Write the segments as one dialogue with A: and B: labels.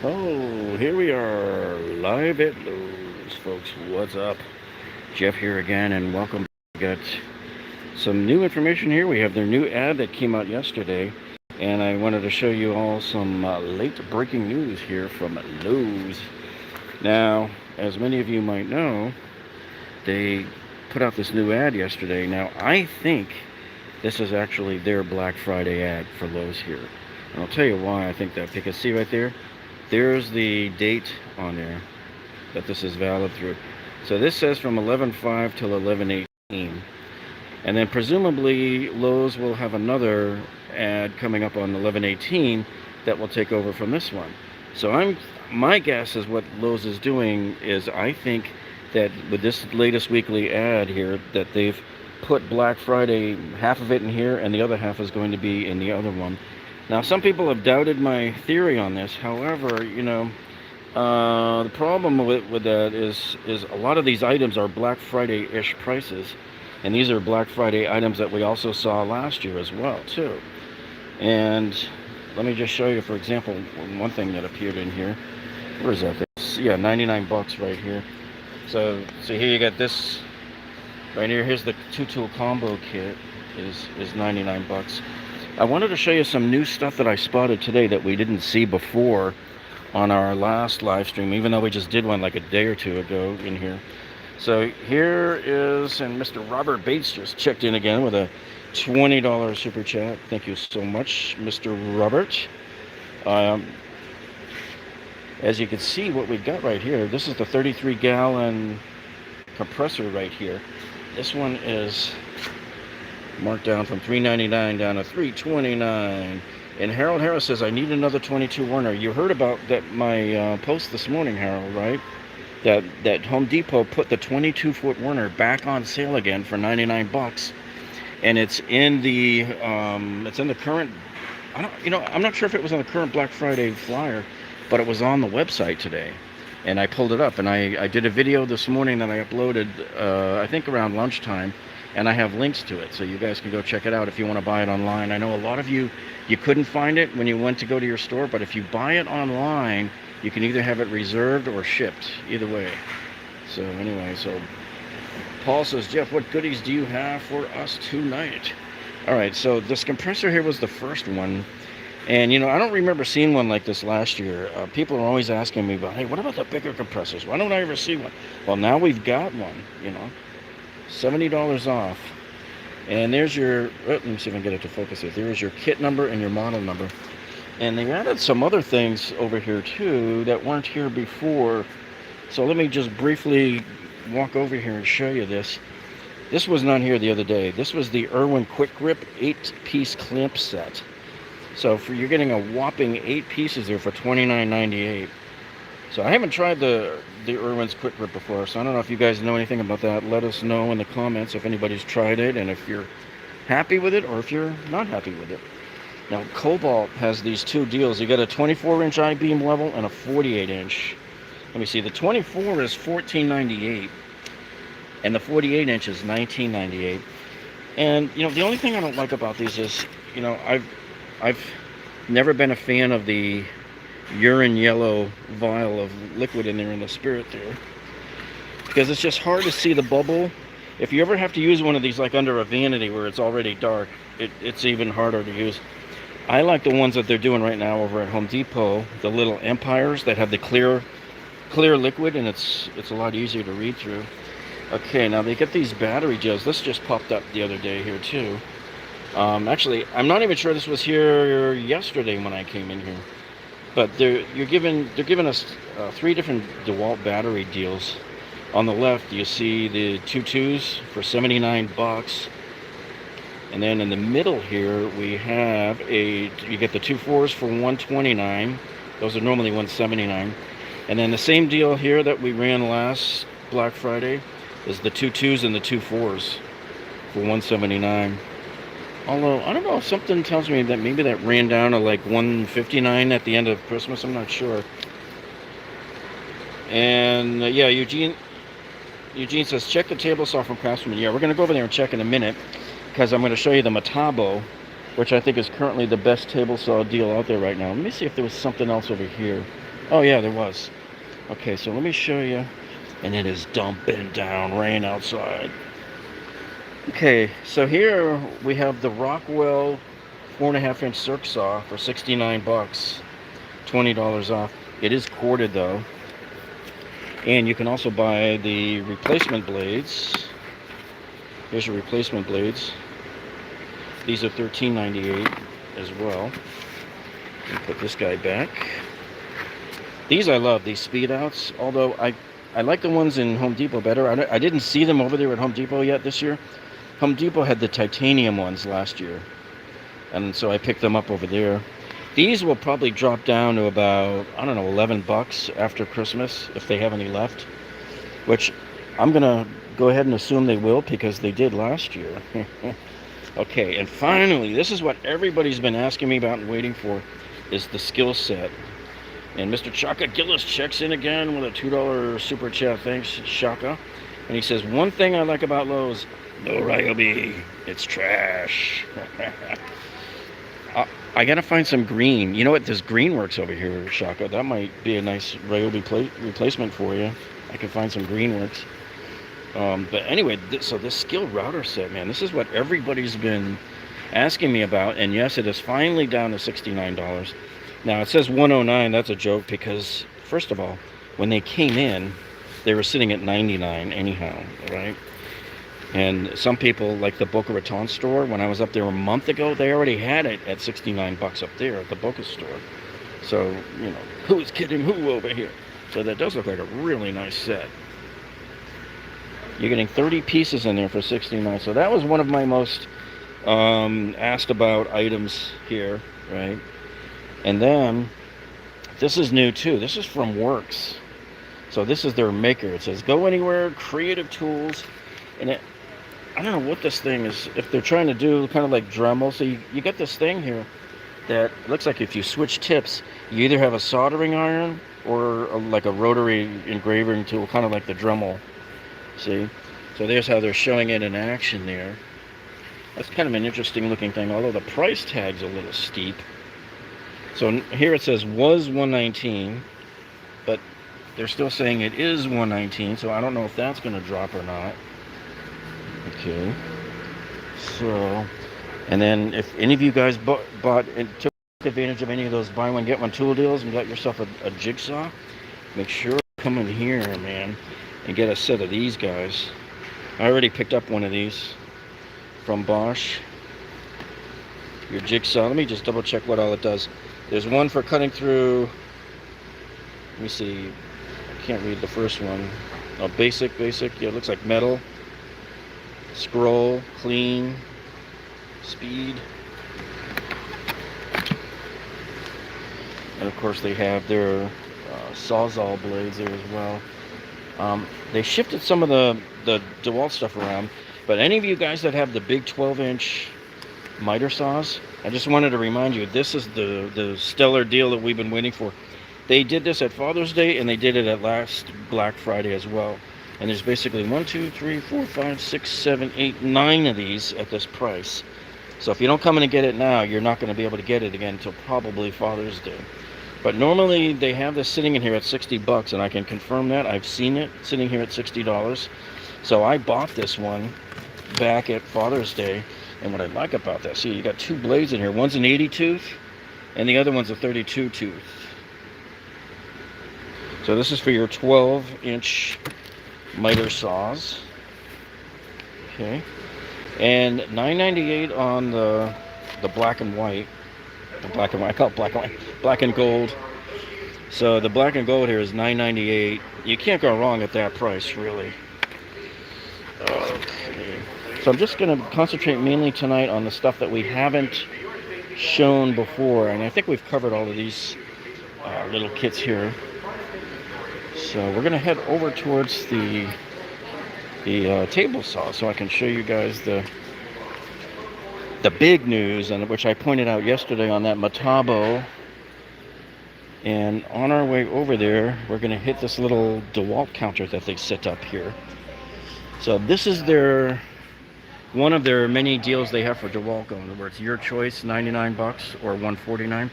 A: Oh, here we are, live at Lowe's, folks. What's up? Jeff here again, and welcome. We got some new information here. We have their new ad that came out yesterday, and I wanted to show you all some late breaking news here from Lowe's. Now, as many of you might know, they put out this new ad yesterday. Now, I think this is actually their Black Friday ad for Lowe's here. And I'll tell you why I think that, because see right there, there's the date on there that this is valid through. So this says from 11/5 till 11/18. And then presumably Lowe's will have another ad coming up on 11/18 that will take over from this one. So my guess is what Lowe's is doing is, I think that with this latest weekly ad here, that they've put Black Friday, half of it in here and the other half is going to be in the other one. Now, some people have doubted my theory on this. However, the problem with that is a lot of these items are Black Friday-ish prices, and these are Black Friday items that we also saw last year as well, too. And let me just show you, for example, one thing that appeared in here. Where is that? Yeah, 99 bucks right here. So here you got this right here. Here's the two-tool combo kit. Is 99 bucks. I wanted to show you some new stuff that I spotted today that we didn't see before on our last live stream, even though we just did one like a day or two ago in here. So here is, and Mr. Robert Bates just checked in again with a $20 super chat. Thank you so much, Mr. Robert. As you can see, what we got right here, this is the 33-gallon compressor right here. This one is marked down from $3.99 down to $3.29. And Harold Harris says, I need another 22 Werner. You heard about that my post this morning, Harold, right? That Home Depot put the 22-foot Werner back on sale again for 99 bucks. And it's in the current, I'm not sure if it was on the current Black Friday flyer, but it was on the website today. And I pulled it up, and I did a video this morning that I uploaded, I think around lunchtime. And I have links to it, so you guys can go check it out if you want to buy it online. I know a lot of you couldn't find it when you went to go to your store, but if you buy it online, you can either have it reserved or shipped, either way. So anyway, so Paul says, Jeff, what goodies do you have for us tonight? All right, so this compressor here was the first one. And, I don't remember seeing one like this last year. People are always asking me about, hey, what about the bigger compressors? Why don't I ever see one? Well, now we've got one, $70 off. And there's your, let me see if I can get it to focus here. There's your kit number and your model number. And they added some other things over here too that weren't here before. So let me just briefly walk over here and show you this. This was not here the other day. This was the Irwin Quick Grip 8-piece clamp set. So you're getting a whopping 8 pieces there for $29.98. So I haven't tried the Irwin's Quick Grip before, so I don't know if you guys know anything about that. Let us know in the comments if anybody's tried it and if you're happy with it or if you're not happy with it. Now, Cobalt has these two deals. You got a 24-inch I-beam level and a 48-inch. Let me see. The 24 is $14.98, and the 48-inch is $19.98. And the only thing I don't like about these is, I've never been a fan of the urine yellow vial of liquid in there in the spirit there, because it's just hard to see the bubble. If you ever have to use one of these like under a vanity where it's already dark, it's even harder to use. I like the ones that they're doing right now over at Home Depot, the little Empires that have the clear liquid, and it's a lot easier to read through. Okay, now they get these battery gels. This just popped up the other day here too. Actually, I'm not even sure this was here yesterday when I came in here. But they're giving us 3 different DeWalt battery deals. On the left, you see the 2.2s for 79 bucks. And then in the middle here, we have you get the 2.4s for 129. Those are normally 179. And then the same deal here that we ran last Black Friday is the 2.2s and the 2.4s for 179. Although, I don't know, something tells me that maybe that ran down to like 159 at the end of Christmas. I'm not sure. And yeah, Eugene says, check the table saw from Craftsman. Yeah, we're going to go over there and check in a minute, because I'm going to show you the Metabo, which I think is currently the best table saw deal out there right now. Let me see if there was something else over here. Oh yeah, there was. Okay, so let me show you. And it is dumping down rain outside. Okay, so here we have the Rockwell 4.5-inch circ saw for 69 bucks, $20 off. It is corded though. And you can also buy the replacement blades. Here's your replacement blades. These are $13.98 as well. Put this guy back. These I love, these speed outs, although I like the ones in Home Depot better. I didn't see them over there at Home Depot yet this year. Home Depot had the titanium ones last year, and so I picked them up over there. These will probably drop down to about, I don't know, 11 bucks after Christmas, if they have any left, which I'm gonna go ahead and assume they will, because they did last year. Okay, and finally, this is what everybody's been asking me about and waiting for, is the skill set. And Mr. Chaka Gillis checks in again with a $2 super chat. Thanks, Chaka. And he says, one thing I like about Lowe's, no Ryobi, it's trash. I gotta find some green. You know what? There's Greenworks over here, Shaka. That might be a nice Ryobi replacement for you. I can find some Greenworks. But anyway, so this skill router set, man, this is what everybody's been asking me about. And yes, it is finally down to $69. Now, it says $109. That's a joke because, first of all, when they came in, they were sitting at $99 anyhow, right? And some people, like the Boca Raton store, when I was up there a month ago, they already had it at 69 bucks up there at the Boca store. So, you know, who's kidding who over here? So that does look like a really nice set. You're getting 30 pieces in there for 69. So that was one of my most asked about items here, right? And then, this is new too. This is from Works. So this is their maker. It says, go anywhere, creative tools. And I don't know what this thing is, if they're trying to do kind of like Dremel. So you get this thing here that looks like if you switch tips, you either have a soldering iron or like a rotary engraving tool, kind of like the Dremel. See? So there's how they're showing it in action there. That's kind of an interesting looking thing, although the price tag's a little steep. So here it says was $119, but they're still saying it is $119, so I don't know if that's going to drop or not. Okay. So, and then if any of you guys bought and took advantage of any of those buy one get one tool deals and got yourself a jigsaw, make sure to come in here, man, and get a set of these guys. I already picked up one of these from Bosch. Your jigsaw. Let me just double check what all it does. There's one for cutting through, let me see, I can't read the first one. Oh, basic, yeah, it looks like metal. Scroll, clean, speed. And of course they have their Sawzall blades there as well. They shifted some of the DeWalt stuff around, but any of you guys that have the big 12-inch miter saws, I just wanted to remind you, this is the stellar deal that we've been waiting for. They did this at Father's Day, and they did it at last Black Friday as well. And there's basically 1, 2, 3, 4, 5, 6, 7, 8, 9 of these at this price. So if you don't come in and get it now, you're not going to be able to get it again until probably Father's Day. But normally they have this sitting in here at 60 bucks, and I can confirm that. I've seen it sitting here at $60. So I bought this one back at Father's Day. And what I like about that, see, you got two blades in here. One's an 80 tooth, and the other one's a 32 tooth. So this is for your 12-inch miter saws. Okay. And $9.98 on the black and white. The black and white, I call it black and white. Black and gold. So the black and gold here is $9.98. You can't go wrong at that price, really. Okay. So I'm just going to concentrate mainly tonight on the stuff that we haven't shown before. And I think we've covered all of these little kits here. So we're going to head over towards the table saw so I can show you guys the big news, and which I pointed out yesterday on that Metabo. And on our way over there, we're going to hit this little DeWalt counter that they set up here. So this is one of their many deals they have for DeWalt going, where it's your choice, 99 bucks or 149.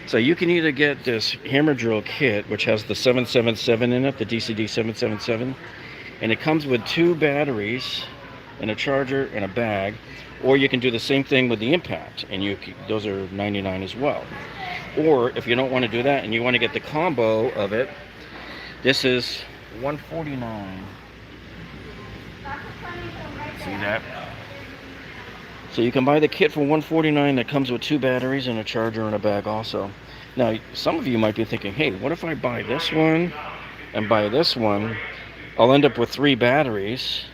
A: So you can either get this hammer drill kit, which has the 777 in it, the DCD 777, and it comes with 2 batteries and a charger and a bag, or you can do the same thing with the impact, and those are 99 as well. Or if you don't want to do that and you want to get the combo of it, this is 149. See that? So you can buy the kit for 149 that comes with 2 batteries and a charger and a bag also. Now, some of you might be thinking, hey, what if I buy this one and buy this one? I'll end up with 3 batteries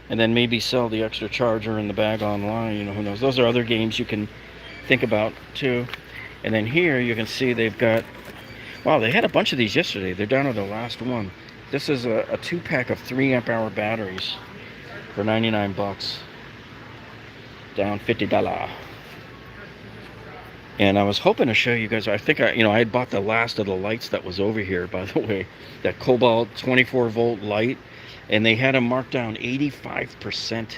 A: and then maybe sell the extra charger and the bag online. You know, who knows? Those are other games you can think about too. And then here you can see they've got, wow, they had a bunch of these yesterday. They're down to the last one. This is a 2-pack of 3 amp hour batteries for 99 bucks. Down $50. And I was hoping to show you guys, I think I had bought the last of the lights that was over here, by the way, that Cobalt 24 volt light, and they had them marked down 85%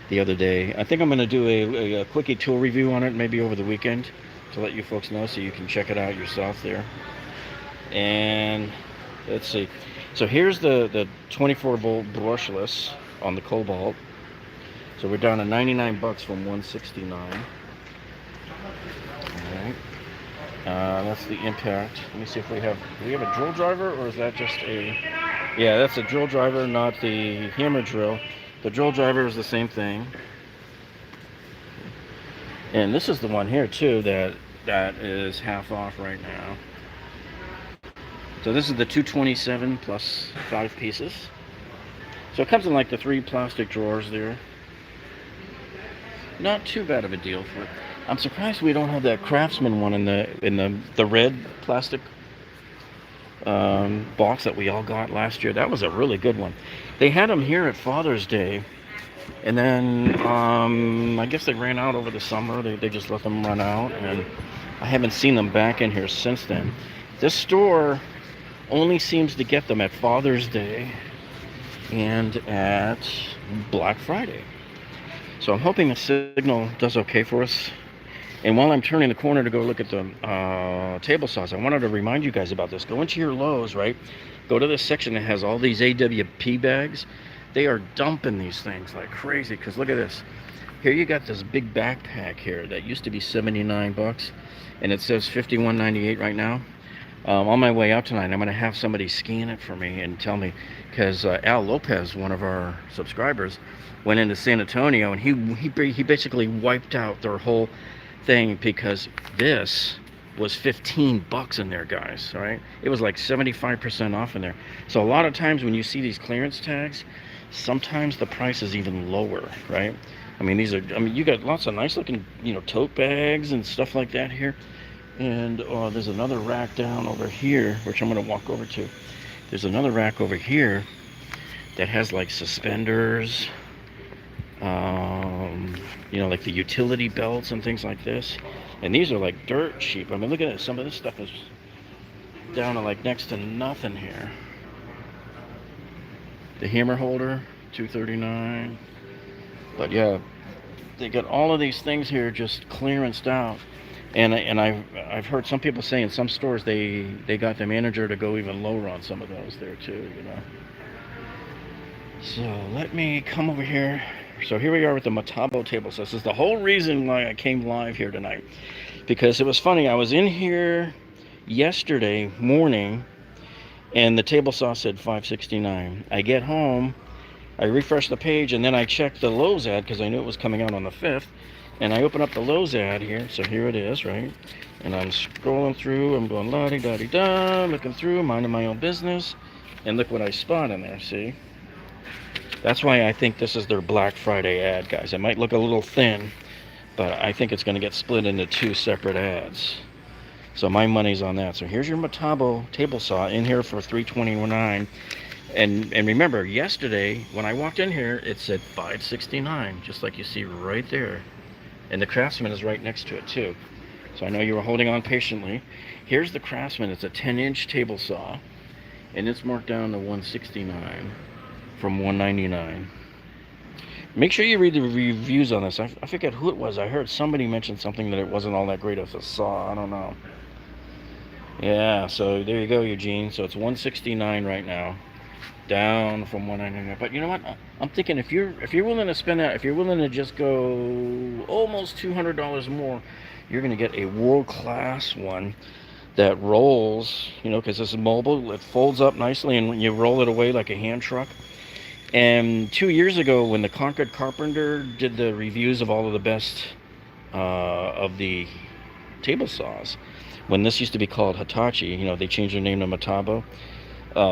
A: the other day. I think I'm going to do a quickie tool review on it maybe over the weekend to let you folks know so you can check it out yourself there. And let's see. So here's the 24 volt brushless on the Cobalt. So we're down to 99 bucks from 169. Alright. That's the impact. Let me see if do we have a drill driver, or is that just a, yeah, that's a drill driver, not the hammer drill. The drill driver is the same thing. And this is the one here too that is half off right now. So this is the 227 plus 5 pieces. So it comes in like the 3 plastic drawers there. Not too bad of a deal for it. I'm surprised we don't have that Craftsman one in the red plastic box that we all got last year. That was a really good one. They had them here at Father's Day, and then I guess they ran out over the summer. They just let them run out, and I haven't seen them back in here since then. This store only seems to get them at Father's Day and at Black Friday. So I'm hoping the signal does okay for us. And while I'm turning the corner to go look at the table saws, I wanted to remind you guys about this. Go into your Lowe's, right? Go to this section that has all these AWP bags. They are dumping these things like crazy, because look at this. Here you got this big backpack here that used to be 79 bucks, and it says 51.98 right now. On my way out tonight, I'm going to have somebody scan it for me and tell me, because Al Lopez, one of our subscribers, went into San Antonio, and he basically wiped out their whole thing, because this was 15 bucks in there, guys. All right, it was like 75% off in there. So a lot of times when you see these clearance tags, sometimes the price is even lower, right? I mean, you got lots of nice looking, tote bags and stuff like that here. And there's another rack down over here, which I'm going to walk over to. There's another rack over here that has like suspenders, like the utility belts and things like this. And these are like dirt cheap. I mean, look at it. Some of this stuff is down to like next to nothing here. The hammer holder, $239. But yeah, they got all of these things here just clearanced out. And I've heard some people say in some stores they got the manager to go even lower on some of those there too, So let me come over here. So here we are with the Metabo Table Saw. This is the whole reason why I came live here tonight, because it was funny. I was in here yesterday morning, and the table saw said $569. I get home, I refresh the page, and then I check the Lowe's ad because I knew it was coming out on the 5th. And I open up the Lowe's ad here, so here it is, right? And I'm scrolling through, I'm going la-di-da-di-da, looking through, minding my own business, and look what I spot in there, see? That's why I think this is their Black Friday ad, guys. It might look a little thin, but I think it's going to get split into 2 separate ads. So my money's on that. So here's your Metabo Table Saw in here for $329. And remember, yesterday, when I walked in here, it said $569, just like you see right there. And the Craftsman is right next to it too. So I know you were holding on patiently. Here's the Craftsman. It's a 10-inch table saw, and it's marked down to $169 from $199. Make sure you read the reviews on this. I forget who it was. I heard somebody mention something that it wasn't all that great of a saw. I don't know. Yeah, so there you go, Eugene. So it's 169 right now, down from 199. But you know what? I'm thinking if you're willing to spend that, if you're willing to just go almost $200 more, you're gonna get a world-class one that rolls. You know, because it's mobile, it folds up nicely, and when you roll it away like a hand truck. And 2 years ago, when the Concord Carpenter did the reviews of all of the best of the table saws, when this used to be called Hitachi, you know, they changed their name to Metabo.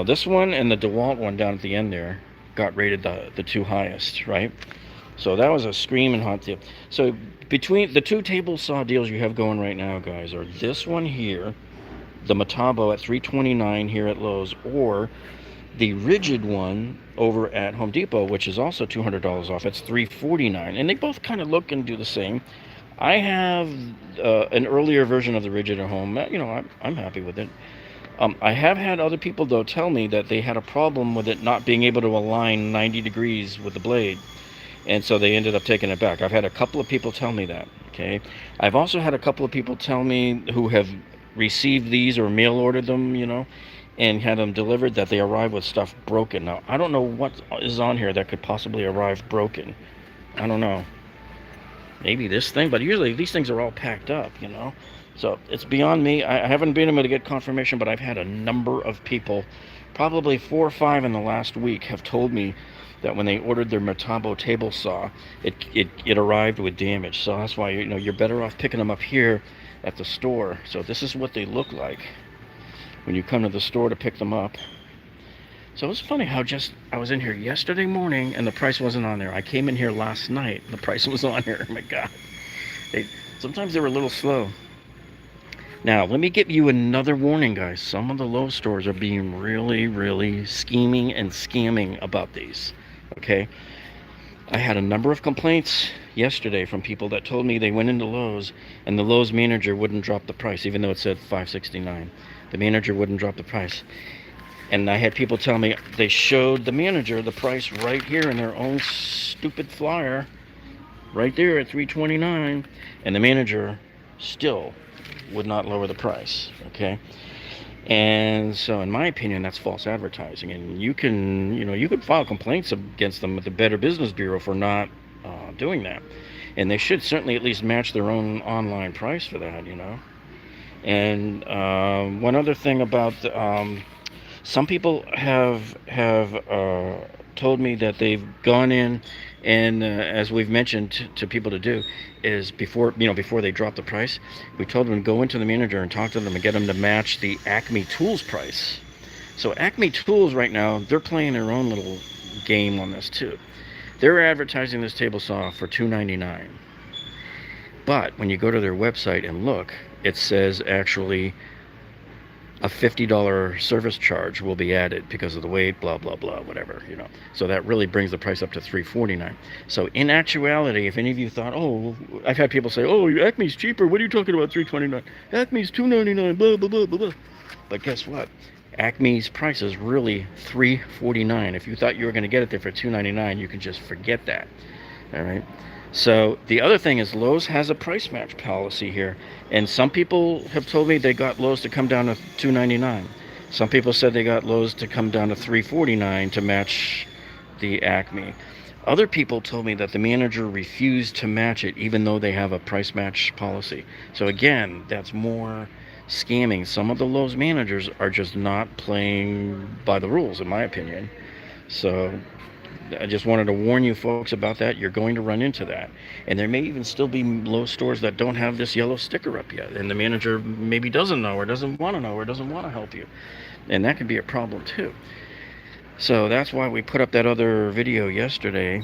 A: This one and the DeWalt one down at the end there got rated the two highest, right? So that was a screaming hot deal. So between the two table saw deals you have going right now, guys, are this one here, the Metabo at $329 here at Lowe's, or the rigid one over at Home Depot, which is also $200 off. It's $349, and they both kind of look and do the same. I have an earlier version of the rigid at home. You know, I'm happy with it. I have had other people though tell me that they had a problem with it not being able to align 90 degrees with the blade, and so they ended up taking it back. I've had a couple of people tell me that. Okay, I've also had a couple of people tell me who have received these or mail ordered them, you know, and had them delivered, that they arrive with stuff broken. Now I don't know what is on here that could possibly arrive broken. I don't know. Maybe this thing, but usually these things are all packed up, you know. So it's beyond me. I haven't been able to get confirmation, but I've had a number of people, probably 4 or 5 in the last week, have told me that when they ordered their Metabo table saw, it arrived with damage. So that's why, you know, you're better off picking them up here at the store. So this is what they look like when you come to the store to pick them up. So it's funny how just I was in here yesterday morning and the price wasn't on there. I came in here last night and the price was on here. Oh my God. Sometimes they were a little slow. Now, let me give you another warning, guys. Some of the Lowe's stores are being really, really scheming and scamming about these. Okay? I had a number of complaints yesterday from people that told me they went into Lowe's and the Lowe's manager wouldn't drop the price, even though it said $569. The manager wouldn't drop the price. And I had people tell me they showed the manager the price right here in their own stupid flyer, right there at $329, and the manager still would not lower the price. Okay, and so in my opinion, that's false advertising, and you can file complaints against them with the Better Business Bureau for not doing that, and they should certainly at least match their own online price for that, you know. And one other thing about some people have told me that they've gone in and, as we've mentioned to people to do, is before they drop the price, we told them to go into the manager and talk to them and get them to match the Acme Tools price. So Acme Tools right now, they're playing their own little game on this too. They're advertising this table saw for $299, but when you go to their website and look, it says actually a $50 service charge will be added because of the weight, blah, blah, blah, whatever, you know. So that really brings the price up to $349. So in actuality, if any of you thought, oh, I've had people say, oh, Acme's cheaper. What are you talking about, $329? Acme's $299, blah, blah, blah, blah, blah. But guess what? Acme's price is really $349. If you thought you were going to get it there for $299, you can just forget that. All right. So the other thing is Lowe's has a price match policy here, and some people have told me they got Lowe's to come down to $299. Some people said they got Lowe's to come down to $349 to match the Acme. Other people told me that the manager refused to match it even though they have a price match policy. So again, that's more scamming. Some of the Lowe's managers are just not playing by the rules, in my opinion. So I just wanted to warn you folks about that. You're going to run into that. And there may even still be Lowe's stores that don't have this yellow sticker up yet. And the manager maybe doesn't know or doesn't want to know or doesn't want to help you. And that could be a problem too. So that's why we put up that other video yesterday.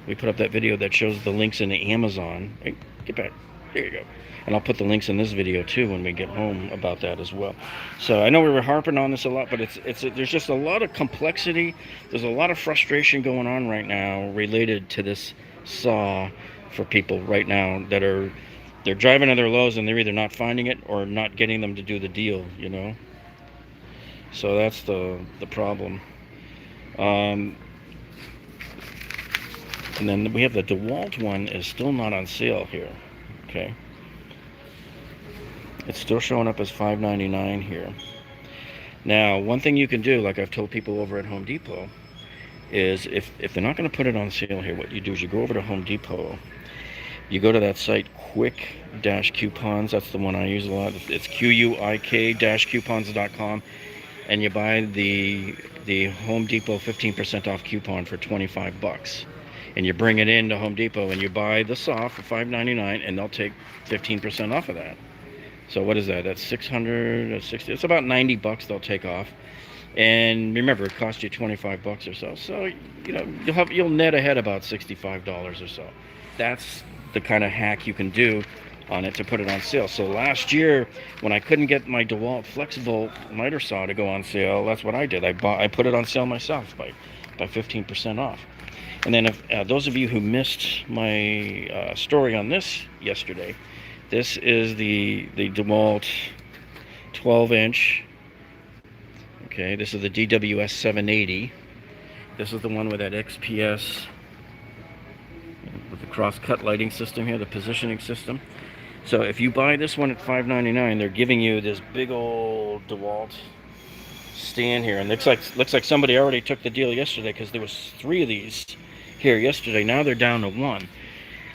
A: We put up that video that shows the links in the Amazon. Hey, get back. There you go. And I'll put the links in this video too when we get home about that as well. So I know we were harping on this a lot, but there's just a lot of complexity. There's a lot of frustration going on right now related to this saw for people right now that they're driving to their Lowe's and they're either not finding it or not getting them to do the deal, you know. So that's the problem. And then we have the DeWalt one is still not on sale here. Okay. It's still showing up as $5.99 here. Now, one thing you can do, like I've told people over at Home Depot, is if they're not going to put it on sale here, what you do is you go over to Home Depot. You go to that site, Quick-Coupons. That's the one I use a lot. It's QUIK-coupons.com, and you buy the Home Depot 15% off coupon for $25. And you bring it into Home Depot and you buy the saw for $5.99, and they'll take 15% off of that. So what is that? That's 660. It's about $90 they'll take off. And remember, it costs you $25 or so. So you'll net ahead about $65 or so. That's the kind of hack you can do on it to put it on sale. So last year, when I couldn't get my DeWalt flexible miter saw to go on sale, that's what I did. I put it on sale myself by 15% off. And then if those of you who missed my story on this yesterday, this is the DeWalt 12-inch. Okay, this is the DWS 780. This is the one with that XPS with the cross-cut lighting system here, the positioning system. So if you buy this one at $5.99, they're giving you this big old DeWalt stand here, and looks like somebody already took the deal yesterday, because there was 3 of these here yesterday. Now they're down to 1.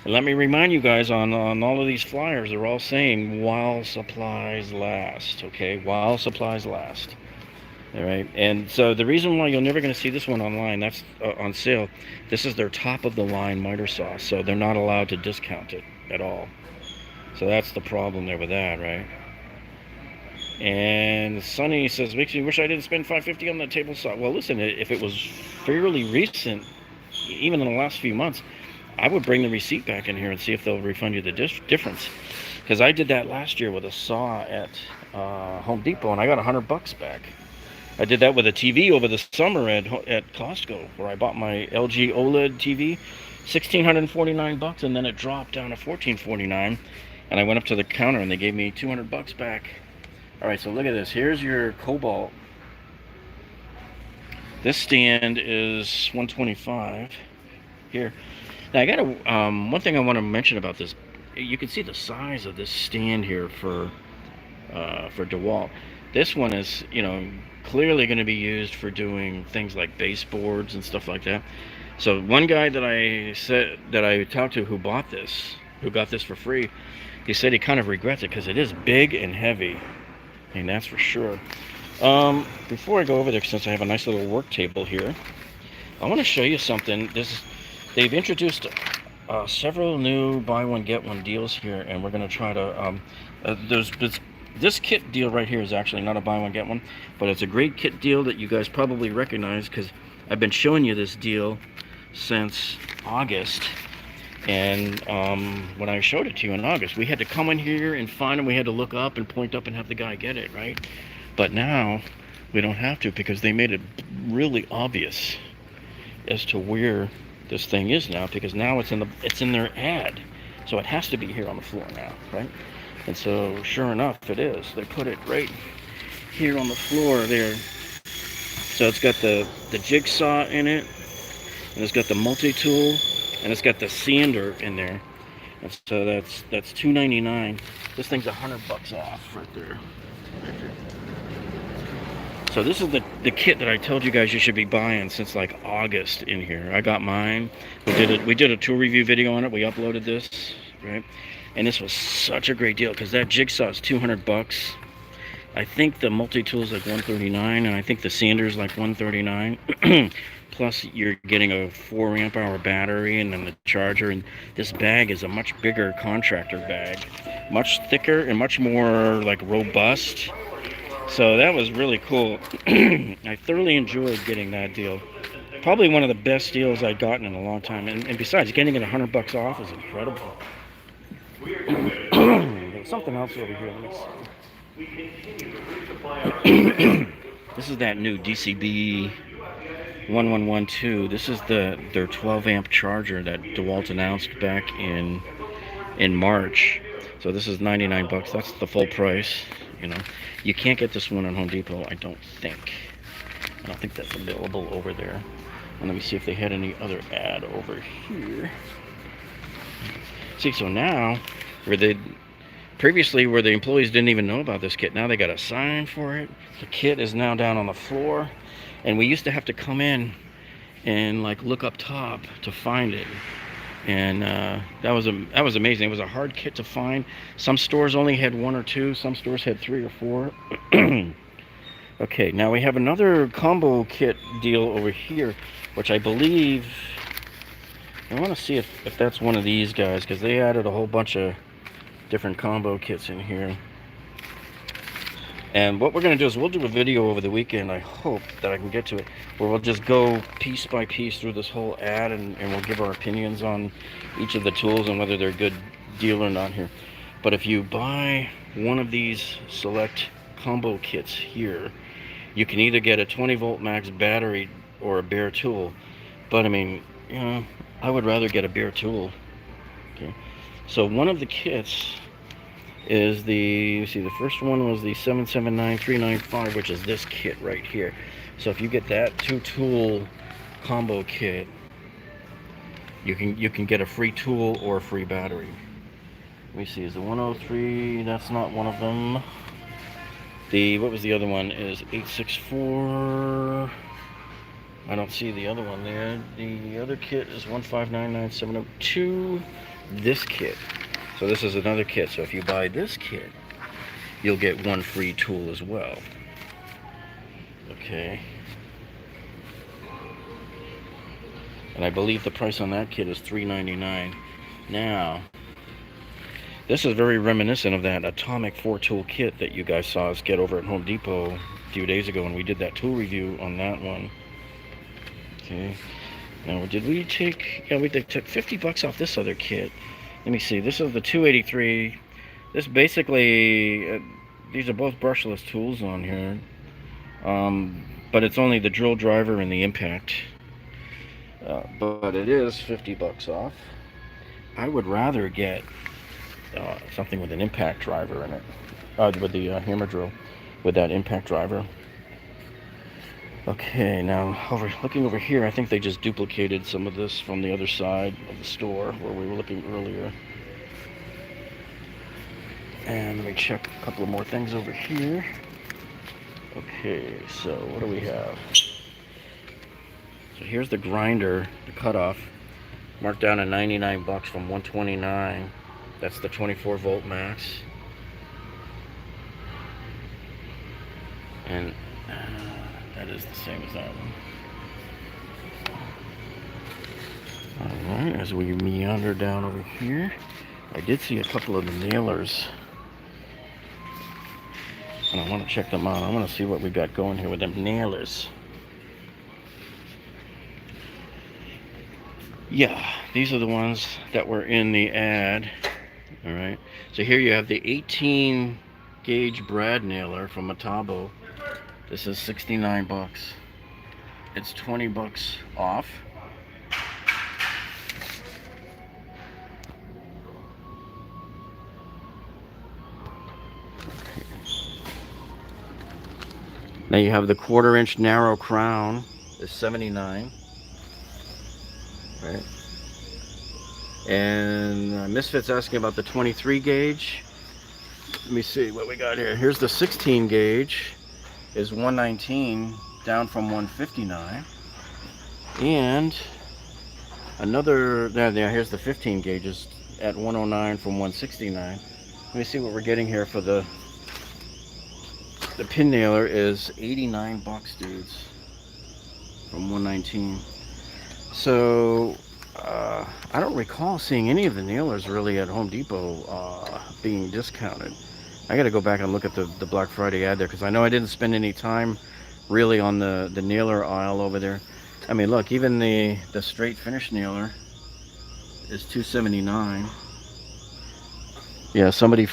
A: And let me remind you guys, on all of these flyers, they're all saying while supplies last. Okay, while supplies last. All right, and so the reason why you're never going to see this one online, that's on sale, this is their top of the line miter saw, so they're not allowed to discount it at all. So that's the problem there with that, right? And Sonny says, makes me wish I didn't spend $5.50 on that table saw. Well, listen, if it was fairly recent, even in the last few months, I would bring the receipt back in here and see if they'll refund you the difference. Because I did that last year with a saw at Home Depot, and I got $100 back. I did that with a TV over the summer at Costco, where I bought my LG OLED TV, $1,649, and then it dropped down to $1,449, and I went up to the counter and they gave me $200 back. All right, so look at this. Here's your Cobalt. This stand is $125 here. Now I got one thing I want to mention about this. You can see the size of this stand here for DeWalt. This one is, clearly going to be used for doing things like baseboards and stuff like that. So one guy that I talked to who got this for free, he said he kind of regrets it because it is big and heavy, and that's for sure. Before I go over there, since I have a nice little work table here, I want to show you something. They've introduced several new buy one get one deals here, and we're going to try to this kit deal right here is actually not a buy one get one, but it's a great kit deal that you guys probably recognize, because I've been showing you this deal since August. And when I showed it to you in August, we had to come in here and find it. We had to look up and point up and have the guy get it, right? But now we don't have to, because they made it really obvious as to where this thing is now, because now it's in their ad, so it has to be here on the floor now, right? And so sure enough, it is. They put it right here on the floor there. So it's got the jigsaw in it, and it's got the multi-tool, and it's got the sander in there. And so that's $2.99. This thing's $100 off right there. So this is the kit that I told you guys you should be buying since like August in here. I got mine. We did a tool review video on it. We uploaded this, right? And this was such a great deal, because that jigsaw is $200. I think the multi-tool is like $139, and I think the sander is like $139. Plus you're getting a 4 amp hour battery, and then the charger, and this bag is a much bigger contractor bag, much thicker and much more like robust. So that was really cool. I thoroughly enjoyed getting that deal. Probably one of the best deals I'd gotten in a long time, and besides, getting it $100 off is incredible. There's something else over here. Let me see. This is that new DCB 1112. This is their 12 amp charger that DeWalt announced back in March. So this is $99. That's the full price. You can't get this one on Home Depot, I don't think. I don't think that's available over there. And let me see if they had any other ad over here. See, so now, where they previously where the employees didn't even know about this kit. Now they got a sign for it. The kit is now down on the floor, and we used to have to come in and like look up top to find it. And that was amazing. It was a hard kit to find. Some stores only had 1 or 2. Some stores had 3 or 4. Okay, now we have another combo kit deal over here, which I believe, I want to see if that's one of these guys, because they added a whole bunch of different combo kits in here. And what we're going to do is we'll do a video over the weekend, I hope that I can get to it, where we'll just go piece by piece through this whole ad, and we'll give our opinions on each of the tools and whether they're a good deal or not here. But if you buy one of these select combo kits here, you can either get a 20 volt max battery or a bare tool. But I mean, you know, I would rather get a bare tool. Okay, so one of the kits is the first one was the 779395, which is this kit right here. So if you get that 2-tool combo kit, you can get a free tool or a free battery. Let me see, is the 103, that's not one of them. What was the other one, is 864. I don't see the other one there. The other kit is 1599702. This kit. So this is another kit. So if you buy this kit, you'll get 1 free tool as well. Okay. And I believe the price on that kit is $3.99. Now, this is very reminiscent of that atomic 4-tool kit that you guys saw us get over at Home Depot a few days ago when we did that tool review on that one. Okay. Now, did we take... Yeah, they took $50 off this other kit. Let me see. This is the 283. This basically... these are both brushless tools on here. But it's only the drill driver and the impact. But it is $50 off. I would rather get something with an impact driver in it. With the hammer drill. With that impact driver. Okay, now looking over here, I think they just duplicated some of this from the other side of the store where we were looking earlier. And let me check a couple of more things over here. Okay, so what do we have? So here's the grinder, the cutoff, marked down at $99 from $129. That's the 24 volt max. And that is the same as that one. Alright, as we meander down over here, I did see a couple of the nailers. And I want to check them out. I want to see what we got going here with them nailers. Yeah, these are the ones that were in the ad. Alright, so here you have the 18 gauge brad nailer from Metabo. This is $69. It's $20 off. Now you have the 1/4 inch narrow crown. Is $79. Right. And Misfit's asking about the 23 gauge. Let me see what we got here. Here's the 16 gauge. Is $119, down from $159. And another, here's the 15 gauges at $109 from $169. Let me see what we're getting here for the pin nailer is $89, dudes, from $119. So I don't recall seeing any of the nailers really at Home Depot being discounted. I got to go back and look at the Black Friday ad there, because I know I didn't spend any time really on the nailer aisle over there. I mean, look, even the straight finish nailer is $279. Yeah, somebody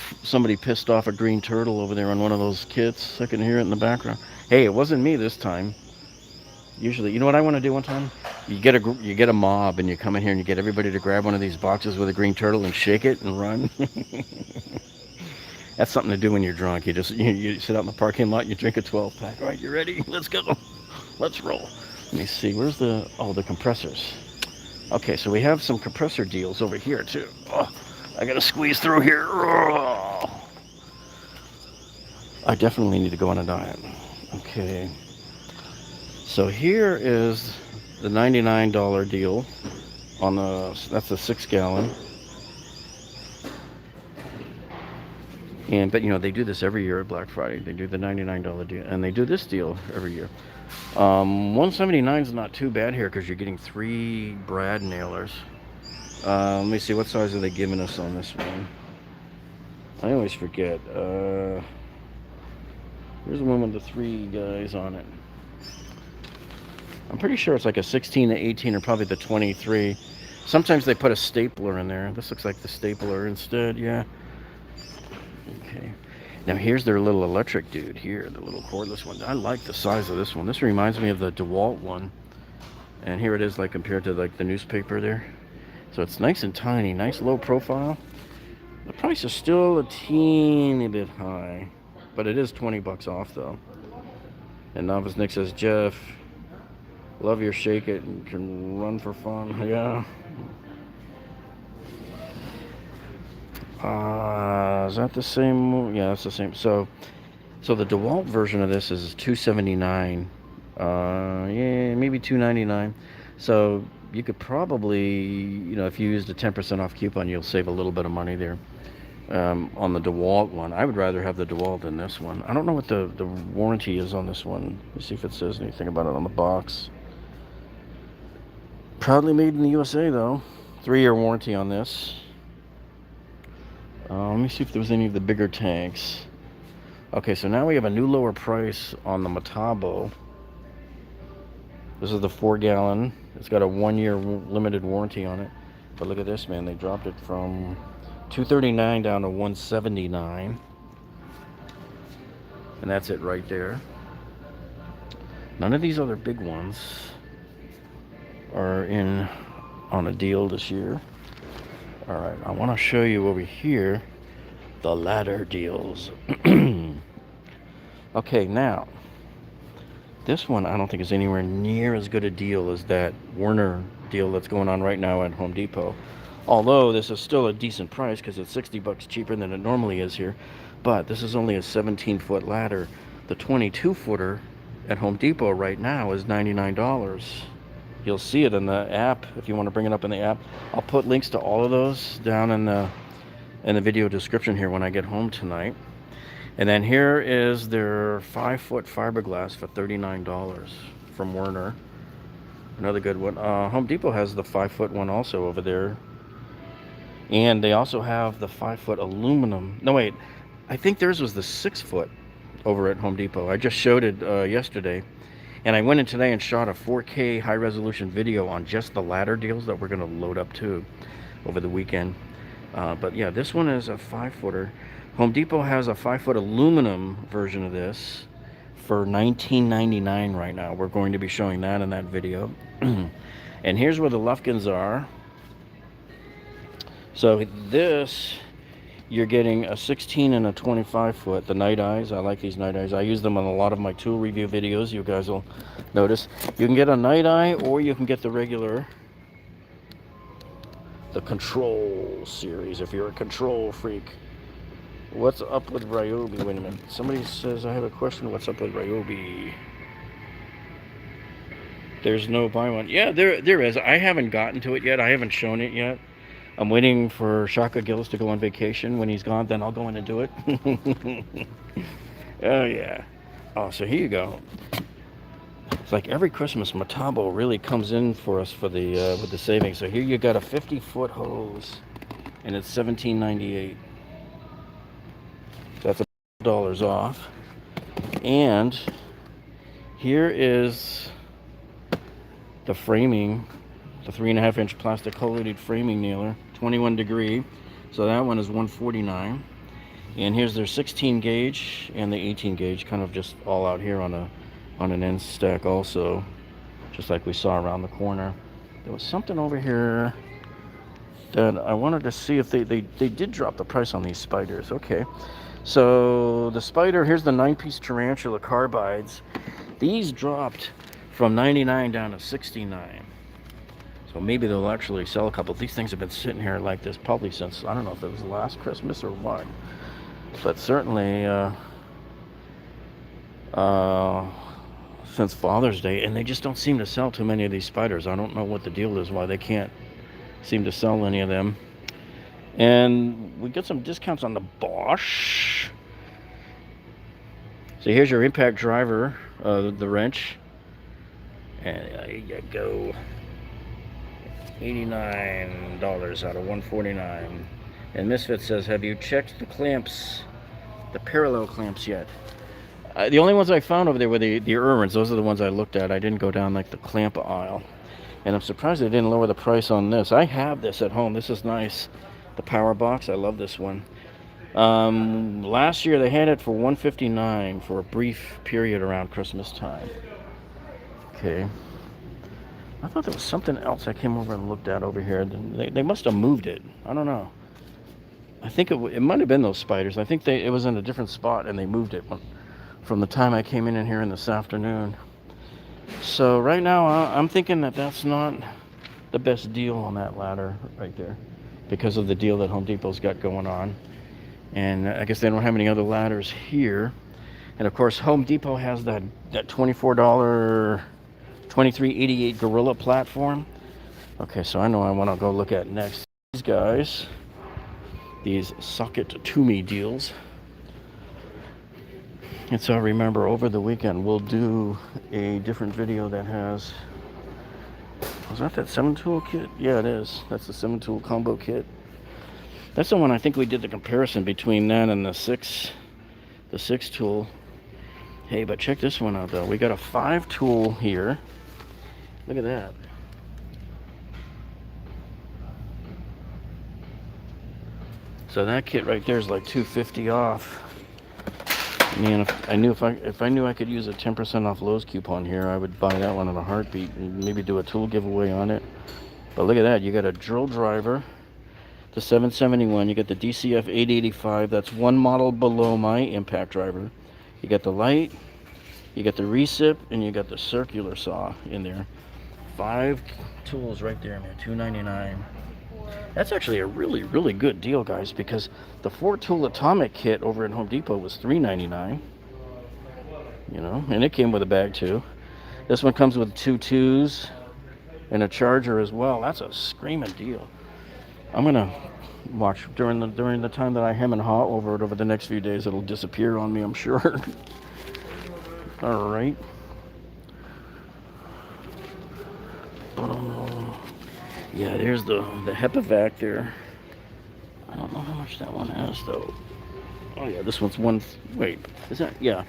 A: pissed off a green turtle over there on one of those kits. I can hear it in the background. Hey, it wasn't me this time. Usually, you know what I want to do one time? You get a mob and you come in here and you get everybody to grab one of these boxes with a green turtle and shake it and run. That's something to do when you're drunk. You sit out in the parking lot, you drink a 12-pack. All right, you ready? Let's go. Let's roll. Let me see. Where's the compressors? Okay, so we have some compressor deals over here too. Oh, I gotta squeeze through here. Oh. I definitely need to go on a diet. Okay. So here is the $99 deal on that's a 6 gallon. But you know, they do this every year at Black Friday. They do the $99 deal, and they do this deal every year. 179 is not too bad here because you're getting 3 brad nailers. Let me see, what size are they giving us on this one? I always forget. Here's the one with the 3 guys on it. I'm pretty sure it's like a 16 to 18 or probably the 23. Sometimes they put a stapler in there. This looks like the stapler instead, yeah. Okay. Now here's their little electric dude here, the little cordless one. I like the size of this one. This reminds me of the DeWalt one. And here it is, like compared to like the newspaper there. So it's nice and tiny, nice low profile. The price is still a teeny bit high, but it is 20 bucks off though. And Novice Nick says, Jeff, love your shake it and can run for fun. Yeah. Is that the same? Yeah, that's the same. So the DeWalt version of this is $279. Yeah, maybe $299. So you could probably, you know, if you used a 10% off coupon, you'll save a little bit of money there. On the DeWalt one, I would rather have the DeWalt than this one. I don't know what the warranty is on this one. Let me see if it says anything about it on the box. Proudly made in the USA though. 3-year warranty on this. Let me see if there was any of the bigger tanks. Okay, so now we have a new lower price on the Metabo. This is the 4-gallon. It's got a 1-year limited warranty on it. But look at this, man. They dropped it from $239 down to $179. And that's it right there. None of these other big ones are in on a deal this year. All right, I want to show you over here the ladder deals. Okay, now this one I don't think is anywhere near as good a deal as that Werner deal that's going on right now at Home Depot. Although this is still a decent price because it's 60 bucks cheaper than it normally is here. But this is only a 17-foot ladder. The 22-footer at Home Depot right now is $99. You'll see it in the app if you want to bring it up in the app. I'll put links to all of those down in the video description here when I get home tonight. And then here is their 5-foot fiberglass for $39 from Werner. Another good one. Home Depot has the 5-foot one also over there. And they also have the 5-foot aluminum. No, wait. I think theirs was the 6-foot over at Home Depot. I just showed it yesterday. And I went in today and shot a 4K high-resolution video on just the ladder deals that we're going to load up too over the weekend. But yeah, this one is a 5-footer. Home Depot has a 5-foot aluminum version of this for $19.99 right now. We're going to be showing that in that video. And here's where the Lufkins are. So this, you're getting a 16 and a 25-foot. The Night Eyes, I like these Night Eyes. I use them on a lot of my tool review videos. You guys will notice. You can get a Night Eye or you can get the regular, the Control series if you're a control freak. What's up with Ryobi? Wait a minute. Somebody says I have a question. What's up with Ryobi? There's no buy one. Yeah, there is. I haven't gotten to it yet. I haven't shown it yet. I'm waiting for Shaka Gillis to go on vacation. When he's gone, then I'll go in and do it. Oh, yeah. Oh, so here you go. It's like every Christmas, Metabo really comes in for us for the with the savings. So here you got a 50-foot hose, and it's $17.98. That's $1 off. And here is the framing, the 3.5-inch plastic collated framing nailer, 21 degree. So that one is $149. And here's their 16 gauge and the 18 gauge, kind of just all out here on an end stack also, just like we saw around the corner. There was something over here that I wanted to see if they did drop the price on these spiders. Okay, so the spider, here's the 9-piece tarantula carbides. These dropped from $99 down to $69. So maybe they'll actually sell a couple. These things have been sitting here like this probably since, I don't know if it was last Christmas or what. But certainly since Father's Day, and they just don't seem to sell too many of these spiders. I don't know what the deal is, why they can't seem to sell any of them. And we get some discounts on the Bosch. So here's your impact driver, the wrench. And there you go. $89 out of $149. And Misfit says, have you checked the clamps, the parallel clamps yet? The only ones I found over there were the Irwins. Those are the ones I looked at. I didn't go down like the clamp aisle. And I'm surprised they didn't lower the price on this. I have this at home. This is nice. The power box. I love this one. Last year they had it for $159 for a brief period around Christmas time. Okay. I thought there was something else I came over and looked at over here. They must have moved it. I don't know. I think it might have been those spiders. I think it was in a different spot and they moved it from the time I came in here in this afternoon. So right now I'm thinking that that's not the best deal on that ladder right there because of the deal that Home Depot's got going on. And I guess they don't have any other ladders here. And of course Home Depot has that $24 2388 Gorilla platform. Okay, so I know I want to go look at next. These guys, these socket to me deals. And so remember, over the weekend we'll do a different video that has, was that 7-tool kit? Yeah, it is. That's the 7-tool combo kit. That's the one I think we did the comparison between that and the 6-tool. Hey, but check this one out though. We got a 5-tool here. Look at that. So that kit right there is like $250 off. Man, if I knew I could use a 10% off Lowe's coupon here, I would buy that one in a heartbeat and maybe do a tool giveaway on it. But look at that, you got a drill driver, the 771, you get the DCF 885, that's one model below my impact driver. You got the light, you got the recip, and you got the circular saw in there. 5 tools right there, man, $299. That's actually a really, really good deal, guys, because the 4-tool atomic kit over at Home Depot was $399. You know, and it came with a bag too. This one comes with 2 2s and a charger as well. That's a screaming deal. I'm gonna watch during the time that I hem and haw over it over the next few days. It'll disappear on me, I'm sure. All right. Yeah, there's the HEPA there. I don't know how much that one has though. Oh yeah, this one's wait, is that? Yeah,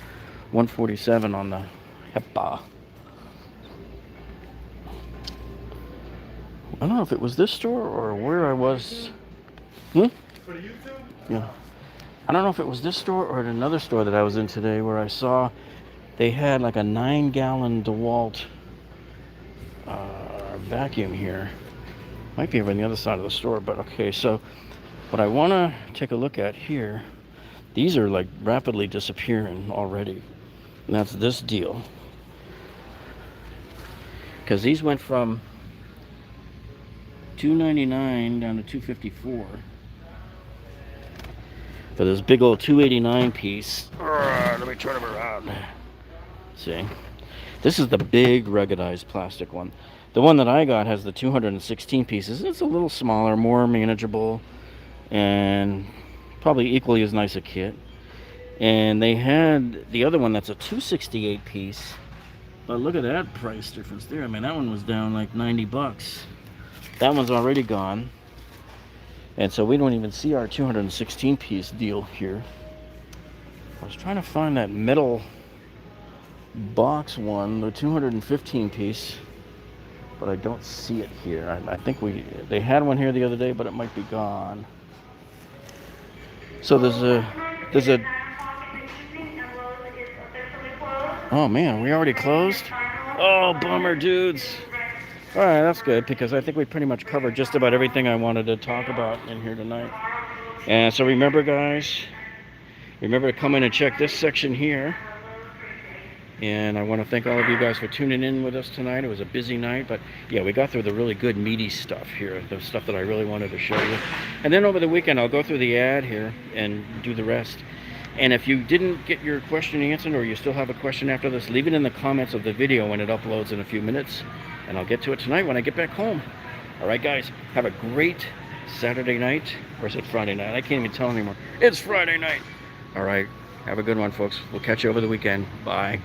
A: 147 on the HEPA. I don't know if it was this store or where I was. For YouTube? Yeah. I don't know if it was this store or at another store that I was in today where I saw they had like a 9-gallon DeWalt vacuum here. Might be over on the other side of the store, but okay. So what I want to take a look at here, these are like rapidly disappearing already. And that's this deal. Because these went from $299 down to $254 for this big old 289 piece. Let me turn them around. See, this is the big ruggedized plastic one. The one that I got has the 216 pieces. It's a little smaller, more manageable, and probably equally as nice a kit. And they had the other one that's a 268 piece. But look at that price difference there. I mean, that one was down like 90 bucks. That one's already gone. And so we don't even see our 216 piece deal here. I was trying to find that metal box one, the 215 piece, but I don't see it here. I think they had one here the other day, but it might be gone. So there's a oh man, we already closed? Oh, bummer, dudes. All right, that's good, because I think we pretty much covered just about everything I wanted to talk about in here tonight. And so remember, guys, remember to come in and check this section here. And I want to thank all of you guys for tuning in with us tonight. It was a busy night, but yeah, we got through the really good meaty stuff here, the stuff that I really wanted to show you. And then over the weekend, I'll go through the ad here and do the rest. And if you didn't get your question answered, or you still have a question after this, leave it in the comments of the video when it uploads in a few minutes, and I'll get to it tonight when I get back home. All right, guys, have a great Saturday night. Or is it Friday night? I can't even tell anymore. It's Friday night. All right, have a good one, folks. We'll catch you over the weekend. Bye.